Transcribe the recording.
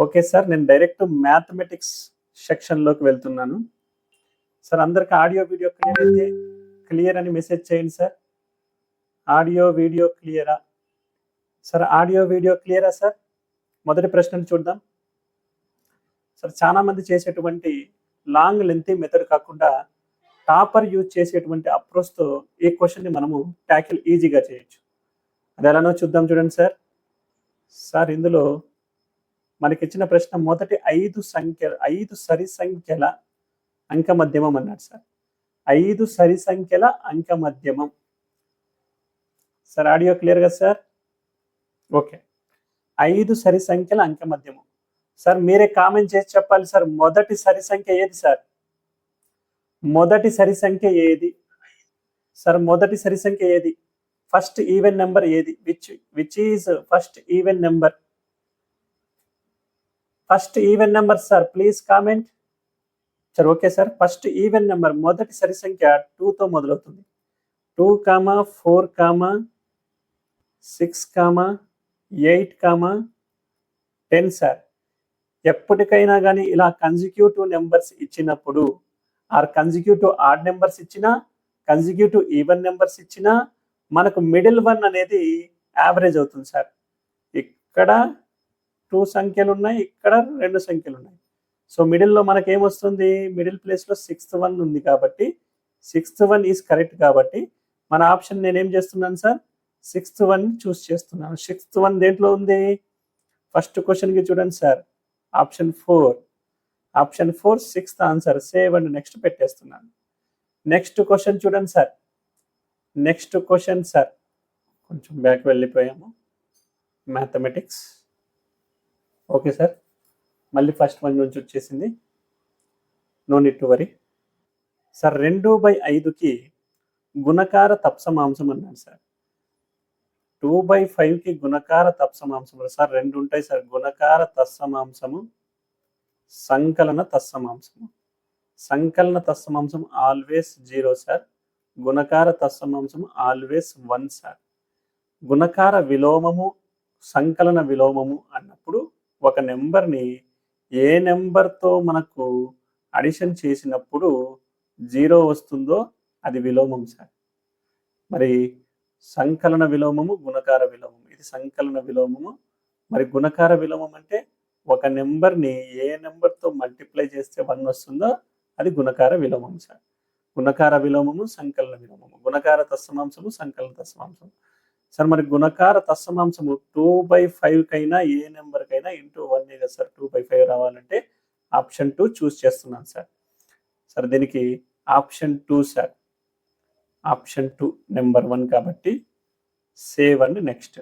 Okay sir, నేను direct mathematics సెక్షన్లోకి వెళ్తున్నాను. సార్ అందరికి ఆడియో వీడియో క్లియర్ అయితే క్లియర్ అని మెసేజ్ చేయండి సార్. ఆడియో వీడియో క్లియరా సార్? ఆడియో వీడియో క్లియరా సార్? మొదటి ప్రశ్నను చూద్దాం సార్. చాలా మంది చేసేటువంటి లాంగ్ లెంతీ మెథడ్ కాకుండా టాపర్ యూజ్ చేసేటువంటి అప్రోచ్తో ఈ క్వశ్చన్ని మనము ట్యాకిల్ ఈజీగా చేయొచ్చు. అది ఎలానో చూద్దాం. చూడండి సార్. సార్ ఇందులో మనకిచ్చిన ప్రశ్న మొదటి 5 సరి సంఖ్యల అంక మధ్యమం అన్నాడు సార్. 5 సరి సంఖ్యల అంక మధ్యమం. సార్ ఆడియో క్లియర్ కదా సార్? ఓకే. 5 సరి సంఖ్యల అంక మధ్యమం. సార్ మీరే కామెంట్ చేసి చెప్పాలి సార్, మొదటి సరి సంఖ్య ఏది సార్? మొదటి సరి సంఖ్య ఏది సార్? మొదటి సరి సంఖ్య ఏది? ఫస్ట్ ఈవెన్ నెంబర్ ఏది? Which is first even number? First even number sir, please comment. Sir okay sir. First even number మొదటి సరి సంఖ్య 2తో మొదలవుతుంది. 2, 4, 6, 8, 10 సార్. ఎప్పటికైనా కానీ ఇలా కన్సిక్యూటివ్ నెంబర్స్ ఇచ్చినప్పుడు, ఆర్ కన్సిక్యూటివ్ ఆడ్ నెంబర్స్ ఇచ్చినా, కన్సిక్యూటివ్ ఈవెన్ నెంబర్స్ ఇచ్చినా మనకు మిడిల్ వన్ అనేది యావరేజ్ అవుతుంది సార్. ఇక్కడ 2 సంఖ్యలు ఉన్నాయి, ఇక్కడ 2 సంఖ్యలు ఉన్నాయి. సో మిడిల్లో మనకి ఏమొస్తుంది? మిడిల్ ప్లేస్లో 6th వన్ ఉంది కాబట్టి 6th వన్ ఈజ్ కరెక్ట్. కాబట్టి మన ఆప్షన్ నేనేం చేస్తున్నాను సార్? 6th వన్ చూస్ చేస్తున్నాను. 6th వన్ దేంట్లో ఉంది? ఫస్ట్ క్వశ్చన్కి చూడండి sir, option 4. Option 4 6th answer. Save and next పెట్టేస్తున్నాను. నెక్స్ట్ క్వశ్చన్ చూడండి సార్. నెక్స్ట్ క్వశ్చన్ సార్, కొంచెం బ్యాక్ వెళ్ళిపోయాము. మ్యాథమెటిక్స్. ఓకే సార్, మళ్ళీ ఫస్ట్ వన్ నుంచి వచ్చేసింది. No need to worry sir. 2/5కి గుణకార తత్సమాంశం అన్నాడు సార్. 2/5కి గుణకార తత్సమాంశం సార్ 2 ఉంటాయి సార్. గుణకార తత్సమాంశము, సంకలన తత్సమాంశము. సంకలన తత్సమాంశం ఆల్వేస్ 0 సార్. గుణకార తత్సమాంశం ఆల్వేస్ 1 సార్. గుణకార విలోమము, సంకలన విలోమము అన్నప్పుడు ఒక నెంబర్ని ఏ నెంబర్తో మనకు అడిషన్ చేసినప్పుడు 0 వస్తుందో అది విలోమం సార్. మరి సంకలన విలోమము, గుణకార విలోమము. ఇది సంకలన విలోమము. మరి గుణకార విలోమం అంటే ఒక నెంబర్ని ఏ నెంబర్తో మల్టిప్లై చేస్తే 1 వస్తుందో అది గుణకార విలోమం సార్. గుణకార విలోమము, సంకలన విలోమము. గుణకార తత్సమాంశము, సంకలన తత్సమాంశము సార్. మరి గుణకార తత్సమాంశము 2/5 కైనా ఏ నెంబర్కైనా ఇంటూ 1 కదా సార్. 2/5 రావాలంటే ఆప్షన్ 2 చూస్ చేస్తున్నాను సార్. సార్ దీనికి ఆప్షన్ 2 సార్. ఆప్షన్ 2 నెంబర్ 1 కాబట్టి సేవ్ అండ్ నెక్స్ట్.